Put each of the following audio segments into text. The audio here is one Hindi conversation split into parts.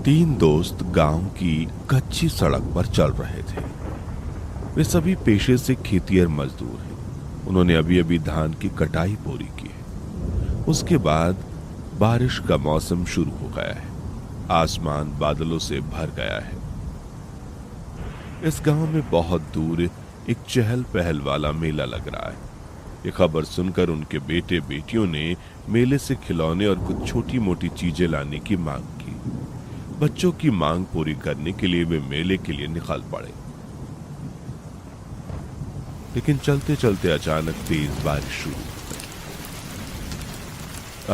तीन दोस्त गांव की कच्ची सड़क पर चल रहे थे। वे सभी पेशे से खेतिहर मजदूर हैं। उन्होंने अभी अभी धान की कटाई पूरी की है। उसके बाद बारिश का मौसम शुरू हो गया है। आसमान बादलों से भर गया है। इस गांव में बहुत दूर एक चहल पहल वाला मेला लग रहा है। ये खबर सुनकर उनके बेटे बेटियों ने मेले से खिलौने और कुछ छोटी मोटी चीजें लाने की मांग की। बच्चों की मांग पूरी करने के लिए वे मेले के लिए निकल पड़े। लेकिन चलते चलते अचानक तेज बारिश शुरू हो गई।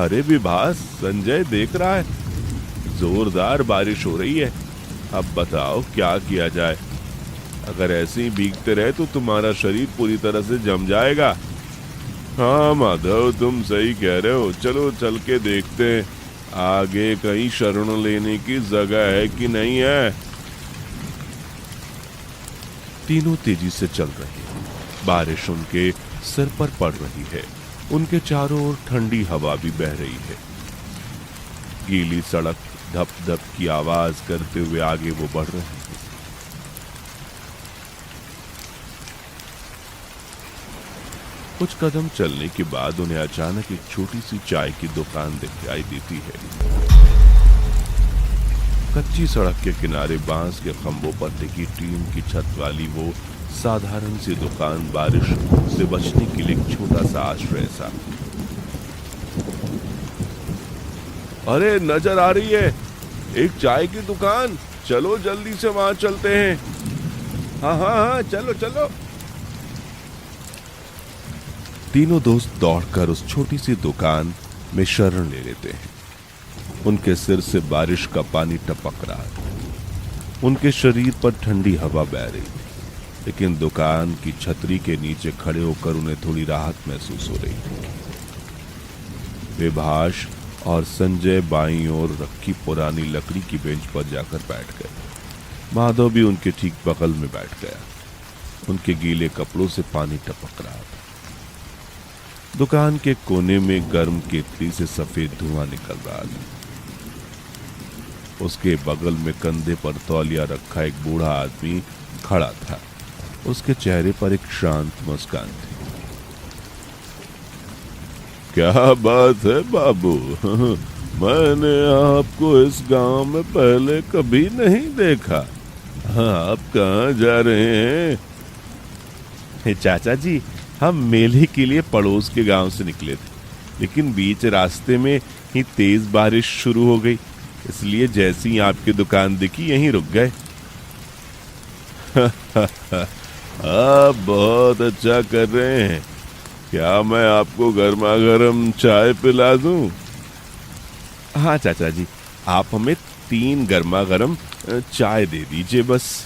अरे विभास, संजय देख रहा है, जोरदार बारिश हो रही है। अब बताओ क्या किया जाए। अगर ऐसे ही भीगते रहे तो तुम्हारा शरीर पूरी तरह से जम जाएगा। हाँ माधव, तुम सही कह रहे हो। चलो चल के देखते हैं आगे कहीं शरण लेने की जगह है कि नहीं है। तीनों तेजी से चल रहे हैं। बारिश उनके सिर पर पड़ रही है। उनके चारों ओर ठंडी हवा भी बह रही है। गीली सड़क धप धप की आवाज करते हुए आगे वो बढ़ रहे हैं। कुछ कदम चलने के बाद उन्हें अचानक एक छोटी सी चाय की दुकान दिखाई देती है। कच्ची सड़क के किनारे बांस के खंभों पर टिकी टीन की छत वाली वो साधारण सी दुकान बारिश से बचने के लिए एक छोटा सा आश्रय सा। अरे नजर आ रही है एक चाय की दुकान। चलो जल्दी से वहां चलते हैं। हाँ हाँ हाँ, चलो चलो। तीनों दोस्त दौड़कर उस छोटी सी दुकान में शरण ले लेते हैं। उनके सिर से बारिश का पानी टपक रहा है। उनके शरीर पर ठंडी हवा बह रही है। लेकिन दुकान की छतरी के नीचे खड़े होकर उन्हें थोड़ी राहत महसूस हो रही थी। विभास और संजय बाईं ओर रखी पुरानी लकड़ी की बेंच पर जाकर बैठ गए। माधव भी उनके ठीक बगल में बैठ गया। उनके गीले कपड़ों से पानी टपक रहा था। दुकान के कोने में गर्म केतली से सफेद धुआं निकल रहा था। उसके बगल में कंधे पर तौलिया रखा एक बूढ़ा आदमी खड़ा था। उसके चेहरे पर एक शांत मुस्कान थी। क्या बात है बाबू, मैंने आपको इस गांव में पहले कभी नहीं देखा। हाँ, आप कहाँ जा रहे हैं? चाचा जी, हम मेले के लिए पड़ोस के गांव से निकले थे, लेकिन बीच रास्ते में ही तेज बारिश शुरू हो गई, इसलिए जैसे ही आपकी दुकान दिखी यहीं रुक गए। आप बहुत अच्छा कर रहे हैं। क्या मैं आपको गर्मा गर्म चाय पिला दूं? हाँ चाचा जी, आप हमें 3 गर्मा गर्म चाय दे दीजिए बस।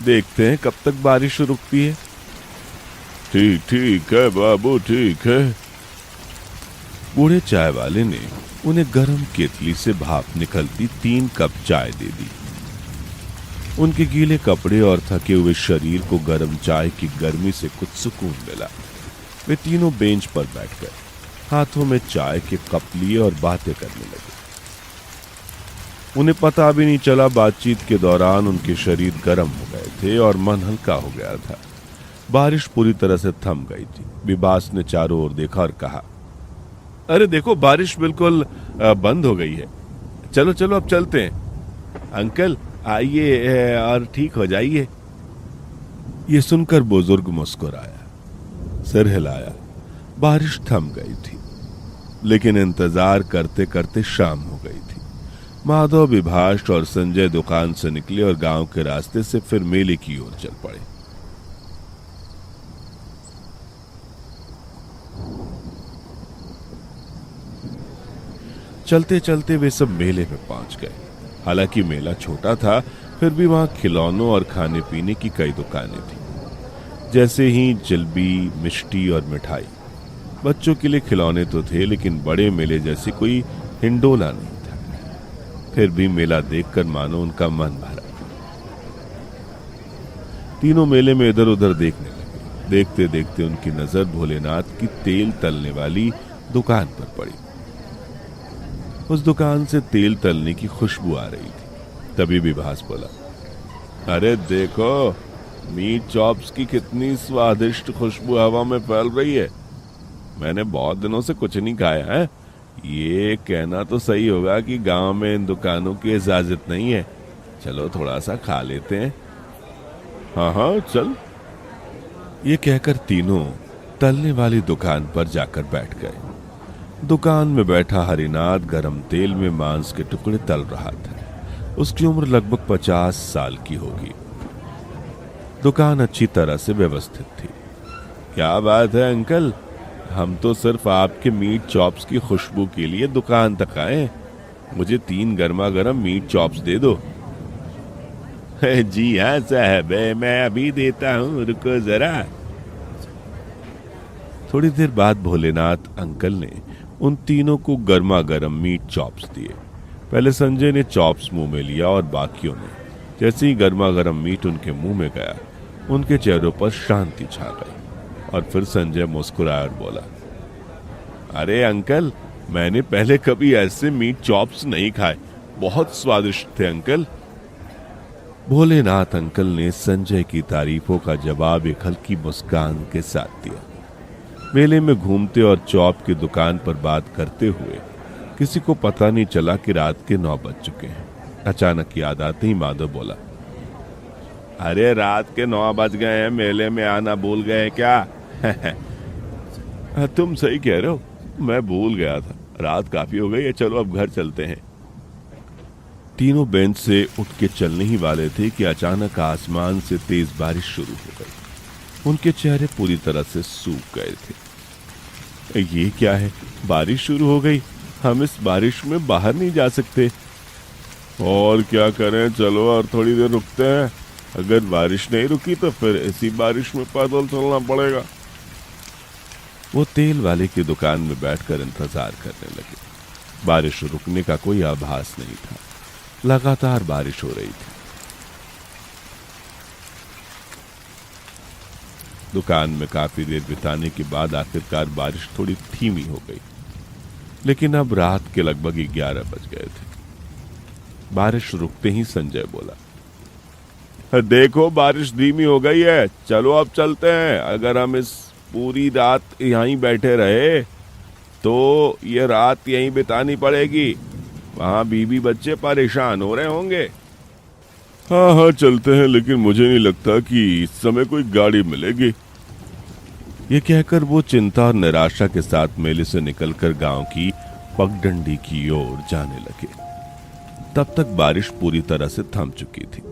देखते हैं कब तक बारिश रुकती है। ठीक ठीक है बाबू, ठीक है। बूढ़े चाय वाले ने उन्हें गर्म केतली से भाप निकलती 3 कप चाय दे दी। उनके गीले कपड़े और थके हुए शरीर को गर्म चाय की गर्मी से कुछ सुकून मिला। वे तीनों बेंच पर बैठ गए, हाथों में चाय के कप लिए और बातें करने लगे। उन्हें पता भी नहीं चला, बातचीत के दौरान उनके शरीर गर्म हो गए थे और मन हल्का हो गया था। बारिश पूरी तरह से थम गई थी। विभास ने चारों ओर देखा और कहा, अरे देखो, बारिश बिल्कुल बंद हो गई है। चलो चलो अब चलते हैं। अंकल आइए और ठीक हो जाइए। ये सुनकर बुजुर्ग मुस्कुराया, सिर हिलाया। बारिश थम गई थी, लेकिन इंतजार करते करते शाम हो गई थी। माधव, विभास और संजय दुकान से निकले और गांव के रास्ते से फिर मेले की ओर चल पड़े। चलते चलते वे सब मेले में पहुंच गए। हालांकि मेला छोटा था, फिर भी वहां खिलौनों और खाने पीने की कई दुकानें थीं, जैसे ही जलेबी, मिष्टी और मिठाई। बच्चों के लिए खिलौने तो थे, लेकिन बड़े मेले जैसी कोई हिंडोला नहीं था। फिर भी मेला देखकर मानो उनका मन भरा। तीनों मेले में इधर उधर देखने लगे। देखते देखते उनकी नजर भोलेनाथ की तेल तलने वाली दुकान पर पड़ी। उस दुकान से तेल तलने की खुशबू आ रही थी। तभी विभास बोला, अरे देखो, मीट चॉप्स की कितनी स्वादिष्ट खुशबू हवा में फैल रही है। मैंने बहुत दिनों से कुछ नहीं खाया है। ये कहना तो सही होगा कि गांव में इन दुकानों की इजाजत नहीं है। चलो थोड़ा सा खा लेते हैं। हाँ हाँ चल। ये कहकर तीनों तलने वाली दुकान पर जाकर बैठ गए। दुकान में बैठा हरिनाथ गरम तेल में मांस के टुकड़े तल रहा था। उसकी उम्र लगभग 50 साल की होगी। दुकान अच्छी तरह से व्यवस्थित थी। क्या बात है अंकल, हम तो सिर्फ आपके मीट चॉप्स की खुशबू के लिए दुकान तक आए। मुझे 3 गर्मा गर्म मीट चॉप्स दे दो। जी हाँ साहब, मैं अभी देता हूँ, रुको जरा। थोड़ी देर बाद भोलेनाथ अंकल ने उन तीनों को गर्मा गर्म मीट चॉप्स दिए। पहले संजय ने चॉप्स मुंह में लिया और बाकियों ने। जैसे ही गर्मा गर्म मीट उनके मुंह में गया, उनके चेहरों पर शांति छा गई। और फिर संजय मुस्कुराया और बोला, अरे अंकल, मैंने पहले कभी ऐसे मीट चॉप्स नहीं खाए, बहुत स्वादिष्ट थे अंकल। भोलेनाथ अंकल ने संजय की तारीफों का जवाब एक हल्की मुस्कान के साथ दिया। मेले में घूमते और चॉप की दुकान पर बात करते हुए किसी को पता नहीं चला कि रात के 9 बज चुके हैं। अचानक याद आते ही माधव बोला, अरे रात के 9 बज गए हैं, मेले में आना भूल गए क्या? तुम सही कह रहे हो, मैं भूल गया था। रात काफी हो गई है, चलो अब घर चलते हैं। तीनों बेंच से उठ के चलने ही वाले थे कि अचानक आसमान से तेज बारिश शुरू हो गई। उनके चेहरे पूरी तरह से सूख गए थे। ये क्या है, बारिश शुरू हो गई, हम इस बारिश में बाहर नहीं जा सकते। और क्या करें, चलो और थोड़ी देर रुकते हैं। अगर बारिश नहीं रुकी तो फिर इसी बारिश में पैदल चलना पड़ेगा। वो तेल वाले की दुकान में बैठकर इंतजार करने लगे। बारिश रुकने का कोई आभास नहीं था। लगातार बारिश हो रही थी। दुकान में काफी देर बिताने के बाद आखिरकार बारिश थोड़ी धीमी हो गई। लेकिन अब रात के लगभग 11 बज गए थे। बारिश रुकते ही संजय बोला, देखो बारिश धीमी हो गई है, चलो अब चलते हैं। अगर हम इस पूरी रात यहीं बैठे रहे तो ये रात यहीं बितानी पड़ेगी। वहां बीबी बच्चे परेशान हो रहे होंगे। हाँ हाँ चलते हैं, लेकिन मुझे नहीं लगता कि इस समय कोई गाड़ी मिलेगी। ये कहकर वो चिंता और निराशा के साथ मेले से निकलकर गांव की पगडंडी की ओर जाने लगे। तब तक बारिश पूरी तरह से थम चुकी थी।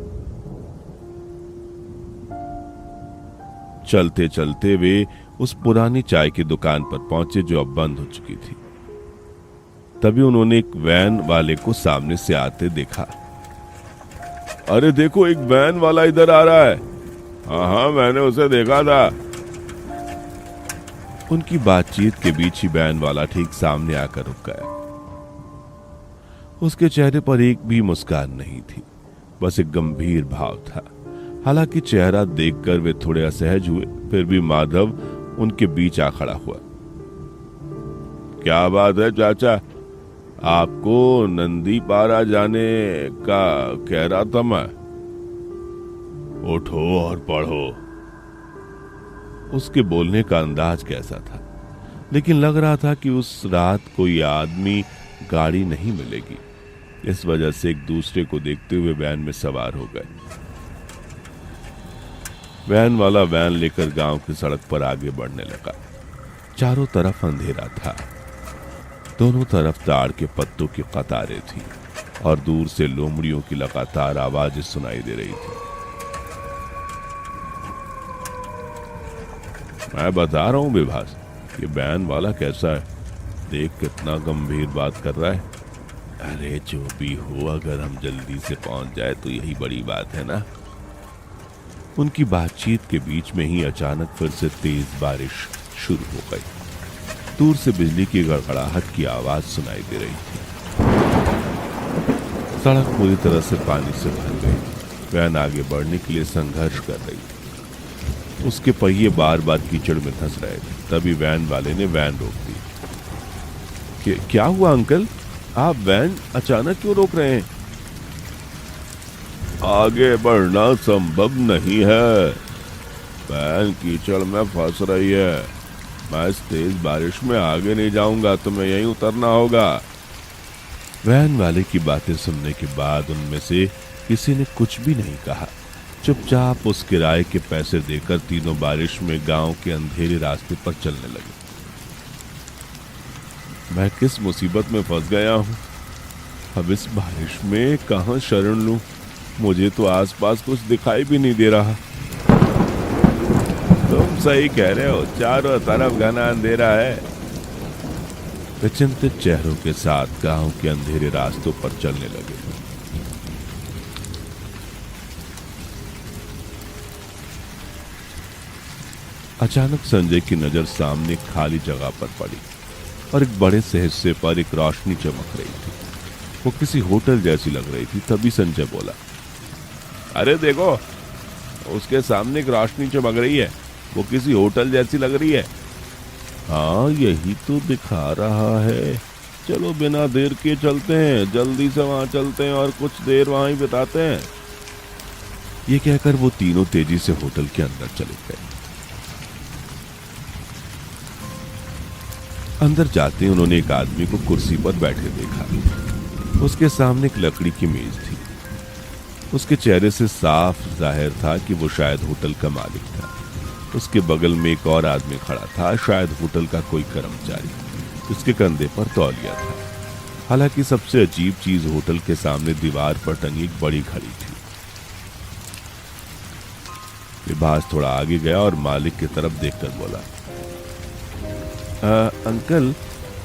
चलते चलते वे उस पुरानी चाय की दुकान पर पहुंचे जो अब बंद हो चुकी थी। तभी उन्होंने एक वैन वाले को सामने से आते देखा। अरे देखो, एक वैन वाला इधर आ रहा है। हाँ हाँ, मैंने उसे देखा था। उनकी बातचीत के बीच ही वैन वाला ठीक सामने आकर रुक गया। उसके चेहरे पर एक भी मुस्कान नहीं थी, बस एक गंभीर भाव था। हालांकि चेहरा देखकर वे थोड़े असहज हुए, फिर भी माधव उनके बीच आ खड़ा हुआ। क्या बात है चाचा, आपको नंदीपारा जाने का कह रहा था मैं। उठो और पढ़ो। उसके बोलने का अंदाज कैसा था, लेकिन लग रहा था कि उस रात कोई आदमी गाड़ी नहीं मिलेगी। इस वजह से एक दूसरे को देखते हुए वैन में सवार हो गए। वैन वाला वैन लेकर गांव की सड़क पर आगे बढ़ने लगा। चारों तरफ अंधेरा था। दोनों तरफ ताड़ के पत्तों की कतारें थी और दूर से लोमड़ियों की लगातार आवाजें सुनाई दे रही थी। मैं बता रहा हूं विभास, ये वैन वाला कैसा है, देख कितना गंभीर बात कर रहा है। अरे जो भी हो, अगर हम जल्दी से पहुंच जाए तो यही बड़ी बात है ना। उनकी बातचीत के बीच में ही अचानक फिर से तेज बारिश शुरू हो गई। दूर से बिजली की गड़गड़ाहट की आवाज सुनाई दे रही थी। सड़क पूरी तरह से पानी से भर गई। वैन आगे बढ़ने के लिए संघर्ष कर रही थी। उसके पहिए बार बार कीचड़ में धंस रहे थे। तभी वैन वाले ने वैन रोक दी। क्या हुआ अंकल, आप वैन अचानक क्यों रोक रहे हैं? आगे बढ़ना संभव नहीं है। वैन कीचड़ में फंस रही है। मैं इस तेज बारिश में आगे नहीं जाऊंगा, तुम्हें यहीं उतरना होगा। वैन वाले की बातें सुनने के बाद उनमें से किसी ने कुछ भी नहीं कहा। चुपचाप उस किराए के पैसे देकर तीनों बारिश में गांव के अंधेरे रास्ते पर चलने लगे। मैं किस मुसीबत में फंस गया हूं। अब इस बारिश में कहां शरण लूं? मुझे तो आसपास कुछ दिखाई भी नहीं दे रहा। तुम सही कह रहे हो, चारों तरफ घना अंधेरा है। वे चिंतित चेहरों के साथ गांव के अंधेरे रास्तों पर चलने लगे। अचानक संजय की नजर सामने खाली जगह पर पड़ी और एक बड़े से हिस्से पर एक रोशनी चमक रही थी। वो किसी होटल जैसी लग रही थी। तभी संजय बोला, अरे देखो, उसके सामने एक रोशनी चमक रही है। वो किसी होटल जैसी लग रही है। हाँ, यही तो दिखा रहा है। चलो बिना देर के चलते हैं, जल्दी से वहां चलते हैं और कुछ देर वहां ही बिताते हैं। ये कहकर वो तीनों तेजी से होटल के अंदर चले गए। अंदर जाते उन्होंने एक आदमी को कुर्सी पर बैठे देखा। उसके सामने एक लकड़ी की मेज थी। उसके चेहरे से साफ जाहिर था कि वो शायद होटल का मालिक था। उसके बगल में एक और आदमी खड़ा था, शायद होटल का कोई कर्मचारी। उसके कंधे पर तौलिया था। हालांकि सबसे अजीब चीज होटल के सामने दीवार पर टंगी एक बड़ी घड़ी थी। विभास थोड़ा आगे गया और मालिक की तरफ देखकर बोला, अंकल,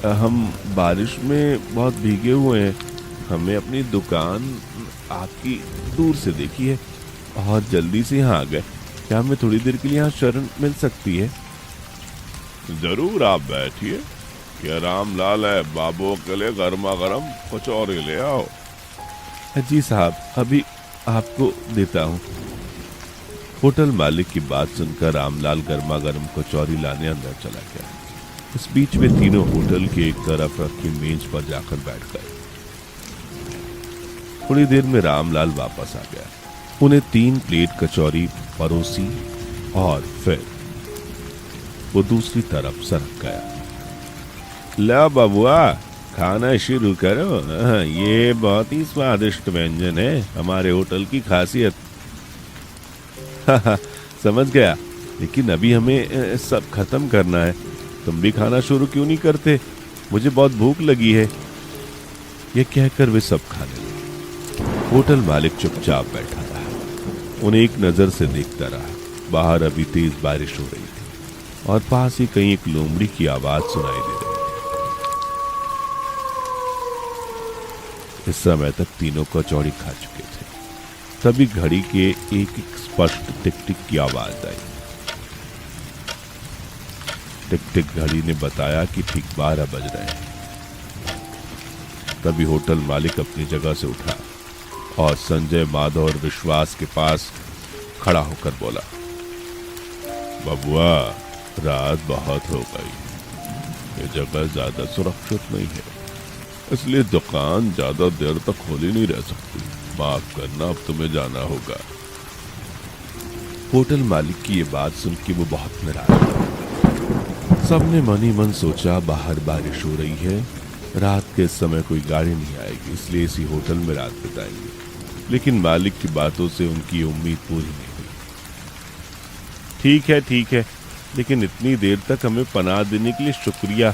हम बारिश में बहुत भीगे हुए हैं। हमें अपनी दुकान आपकी दूर से देखी है और जल्दी से यहाँ आ गए। क्या हमें थोड़ी देर के लिए यहाँ शरण मिल सकती है? जरूर, आप बैठिए। क्या रामलाल है, बाबू के लिए गर्मा गर्म कचौरी ले आओ। जी साहब, अभी आपको देता हूँ। होटल मालिक की बात सुनकर रामलाल गर्मा गर्म कचौरी लाने अंदर चला गया। इस बीच में तीनों होटल के एक तरफ रखी मेज पर जाकर बैठ गए। थोड़ी देर में रामलाल वापस आ गया। उन्हें 3 प्लेट कचौरी परोसी और फिर वो दूसरी तरफ सरक गया। ला बबुआ, खाना शुरू करो। ये बहुत ही स्वादिष्ट व्यंजन है, हमारे होटल की खासियत। समझ गया, लेकिन अभी हमें सब खत्म करना है। तुम भी खाना शुरू क्यों नहीं करते? मुझे बहुत भूख लगी है। ये कहकर वे सब खाने लगे। होटल मालिक चुपचाप बैठा रहा। उन्हें एक नजर से देखता रहा। बाहर अभी तेज बारिश हो रही थी और पास ही कहीं एक लोमड़ी की आवाज सुनाई दे रही थी। इस समय तक तीनों कचौड़ी खा चुके थे। तभी घड़ी के एक एक स्पष्ट टिक टिक की आवाज आई। टिक टिक घड़ी ने बताया कि ठीक 12 बज रहे हैं। तभी होटल मालिक अपनी जगह से उठा और संजय, माधव और विश्वास के पास खड़ा होकर बोला, बबुआ, रात बहुत हो गई। ये जगह ज्यादा सुरक्षित नहीं है, इसलिए दुकान ज्यादा देर तक खोली नहीं रह सकती। माफ करना, अब तुम्हें जाना होगा। होटल मालिक की ये बात सुन के वो बहुत निराश हुआ। सबने मन ही मन सोचा, बाहर बारिश हो रही है, रात के समय कोई गाड़ी नहीं आएगी, इसलिए इसी होटल में रात बिताएंगे। लेकिन मालिक की बातों से उनकी उम्मीद पूरी नहीं हुई। ठीक है, लेकिन इतनी देर तक हमें पनाह देने के लिए शुक्रिया।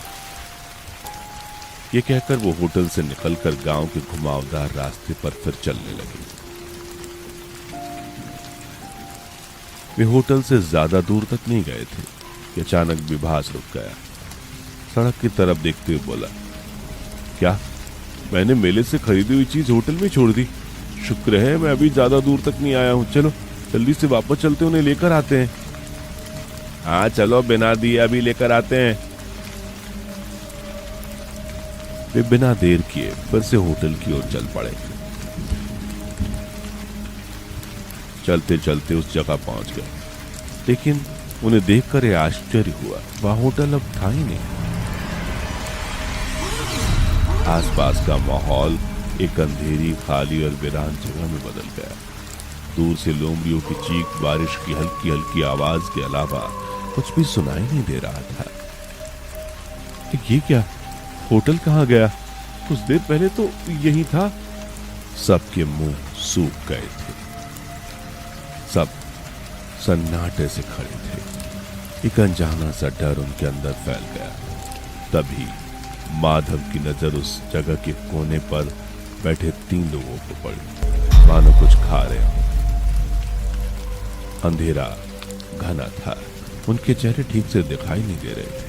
ये कहकर वो होटल से निकलकर गांव के घुमावदार रास्ते पर फिर चलने लगे। वे होटल से ज्यादा दूर तक नहीं गए थे कि अचानक विभास रुक गया। सड़क की तरफ देखते हुए बोला, क्या मैंने मेले से खरीदी हुई चीज होटल में छोड़ दी? शुक्र है मैं अभी ज्यादा दूर तक नहीं आया हूँ। चलो जल्दी से वापस चलते, उन्हें लेकर आते हैं। हाँ चलो, बिना दिए अभी लेकर आते हैं। वे बिना देर किए फिर से होटल की ओर चल पड़े। चलते चलते उस जगह पहुंच गए, लेकिन उन्हें देखकर यह आश्चर्य हुआ, वह होटल अब था ही नहीं। आसपास का माहौल एक अंधेरी, खाली और वीरान जगह में बदल गया। दूर से लोमड़ियों की चीख, बारिश की हल्की हल्की आवाज के अलावा कुछ भी सुनाई नहीं दे रहा था। ये क्या, होटल कहाँ गया? कुछ देर पहले तो यही था। सबके मुंह सूख गए थे, सब सन्नाटे से खड़े थे। एक अनजाना सा डर उनके अंदर फैल गया। तभी माधव की नजर उस जगह के कोने पर बैठे 3 लोगों को पड़ी, मानो कुछ खा रहे हो। अंधेरा घना था, उनके चेहरे ठीक से दिखाई नहीं दे रहे थे।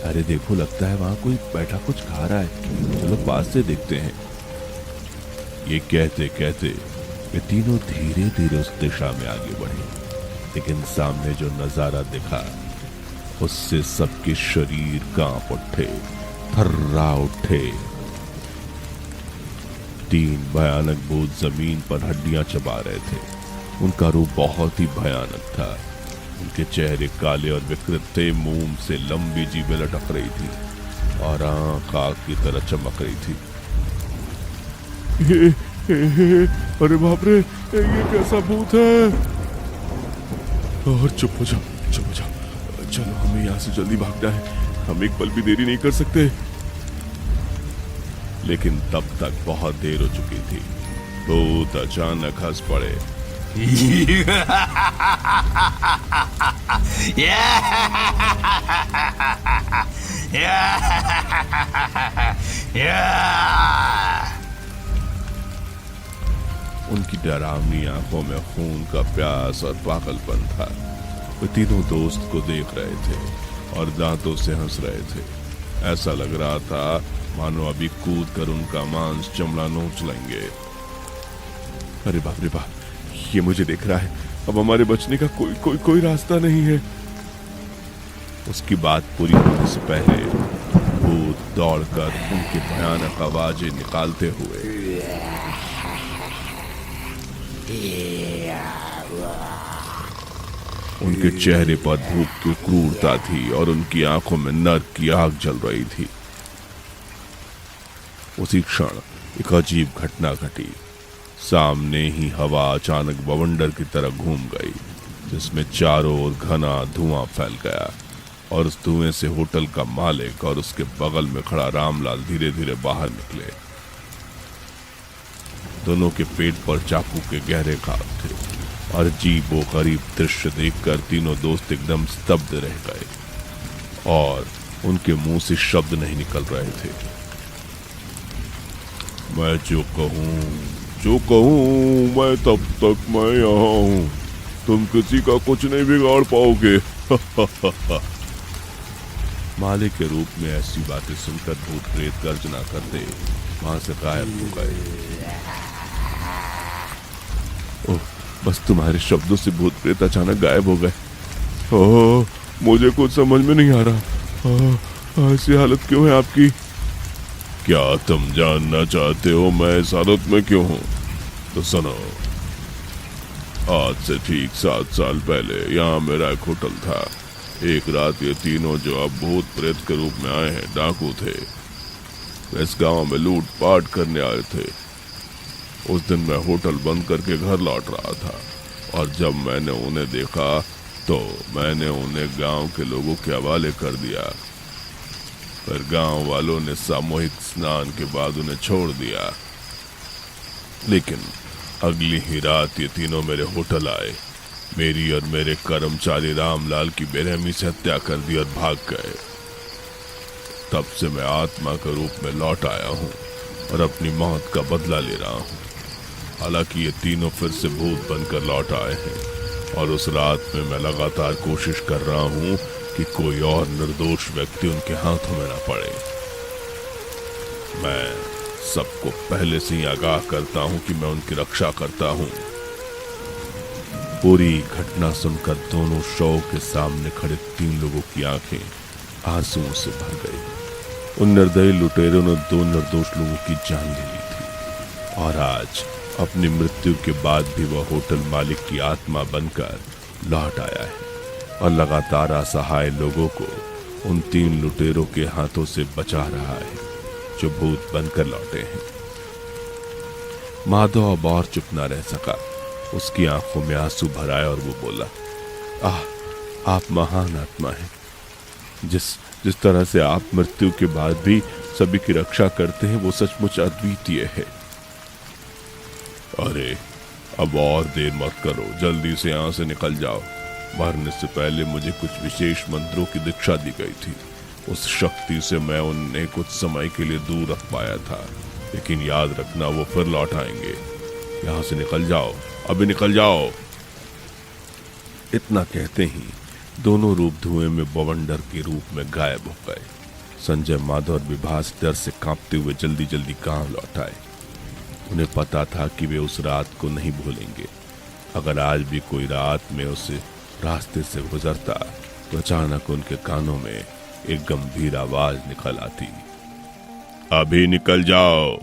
अरे देखो, लगता है वहां कोई बैठा कुछ खा रहा है, चलो पास से देखते हैं। ये कहते कहते वे तीनों धीरे धीरे उस दिशा में आगे बढ़े, लेकिन सामने जो नजारा दिखा उससे सबके शरीर कांप उठे, थर्रा उठे। 3 भयानक भूत जमीन पर हड्डियां चबा रहे थे। उनका रूप बहुत ही भयानक था। उनके चेहरे काले और विकृत थे, मुंह से लंबी जीभें लटक रही थी और आंख आग की तरह चमक रही थी। अरे बाप रे, ये कैसा भूत है? और चुप हो जाओ, चुप हो जाओ, चलो हमें यहाँ से जल्दी भागना है, हम एक पल भी देरी नहीं कर सकते। लेकिन तब तक बहुत देर हो चुकी थी। भूत अचानक हंस पड़े। उनकी डरावनी आंखों में खून का प्यास और पागलपन था। वे तीनों दोस्त को देख रहे थे और दांतों से हंस रहे थे। ऐसा लग रहा था मानो अभी कूद कर उनका मांस चमड़ा नोच लेंगे। अरे बाप रे बाप, ये मुझे देख रहा है, अब हमारे बचने का कोई रास्ता नहीं है। उसकी बात पूरी होने से पहले भूत दौड़कर उनकी भयानक आवाजें निकालते हुए उनके चेहरे पर भूख की क्रूरता थी और उनकी आंखों में नर्क की आग जल रही थी। उसी क्षण एक अजीब घटना घटी। सामने ही हवा अचानक बवंडर की तरह घूम गई, जिसमें चारों ओर घना धुआं फैल गया और उस धुएं से होटल का मालिक और उसके बगल में खड़ा रामलाल धीरे धीरे बाहर निकले। दोनों के पेट पर चाकू के गहरे घाव थे और अजीबो गरीब दृश्य देखकर तीनों दोस्त एकदम स्तब्ध रह गए और उनके मुंह से शब्द नहीं निकल रहे थे। मैं जो कहूं मैं तब तक मैं यहाँ हूं, तुम किसी का कुछ नहीं बिगाड़ पाओगे। मालिक के रूप में ऐसी बातें सुनकर भूत प्रेत गर्जना करते वहां से गायब हो गए। ओह, बस तुम्हारे शब्दों से भूत प्रेत अचानक गायब हो गए। ओह, मुझे कुछ समझ में नहीं आ रहा। ऐसी हालत क्यों है आपकी? क्या तुम जानना चाहते हो मैं इस हालत में क्यों हूं? तो सुनो, आज से ठीक 7 साल पहले यहाँ मेरा एक होटल था। एक रात ये तीनों जो अब भूत प्रेत के रूप में आए हैं डाकू थे, इस गांव में लूट पाट करने आए थे। उस दिन मैं होटल बंद करके घर लौट रहा था और जब मैंने उन्हें देखा तो मैंने उन्हें गांव के लोगों के हवाले कर दिया। फिर गांव वालों ने सामूहिक स्नान के बाद उन्हें छोड़ दिया। लेकिन अगली ही रात ये तीनों मेरे होटल आए, मेरी और मेरे कर्मचारी रामलाल की बेरहमी से हत्या कर दी और भाग गए। तब से मैं आत्मा के रूप में लौट आया हूँ और अपनी मौत का बदला ले रहा हूँ। हालांकि ये तीनों फिर से भूत बनकर लौट आए हैं और उस रात में मैं लगातार कोशिश कर रहा हूँ कि कोई और निर्दोष व्यक्ति उनके हाथों में ना पड़े। मैं सबको पहले से ही आगाह करता हूँ कि मैं उनकी रक्षा करता हूँ। पूरी घटना सुनकर दोनों शव के सामने खड़े 3 लोगों की आंखें आंसुओं से भर गई। उन निर्दयी लुटेरों ने 2 निर्दोष लोगों की जान ले ली थी और आज अपनी मृत्यु के बाद भी वह होटल मालिक की आत्मा बनकर लौट आया है और लगातार असहाय लोगों को उन 3 लुटेरों के हाथों से बचा रहा है जो भूत बनकर लौटे हैं। माधव अब और चुप ना रह सका। उसकी आंखों में आंसू भर आए और वो बोला, आप महान आत्मा हैं। जिस तरह से आप मृत्यु के बाद भी सभी की रक्षा करते हैं वो सचमुच अद्वितीय है। अरे अब और देर मत करो, जल्दी से यहां से निकल जाओ। मरने से पहले मुझे कुछ विशेष मंत्रों की दीक्षा दी गई थी। उस शक्ति से मैं उन्हें कुछ समय के लिए दूर रख पाया था, लेकिन याद रखना वो फिर लौट आएंगे। यहां से निकल जाओ, अभी निकल जाओ। इतना कहते ही दोनों रूप धुएं में बवंडर के रूप में गायब हो गए। संजय, माधव और विभास डर से कांपते हुए जल्दी जल्दी गांव लौट आए। उन्हें पता था कि वे उस रात को नहीं भूलेंगे। अगर आज भी कोई रात में उस रास्ते से गुजरता तो अचानक उनके कानों में एक गंभीर आवाज निकल आती, अभी निकल जाओ।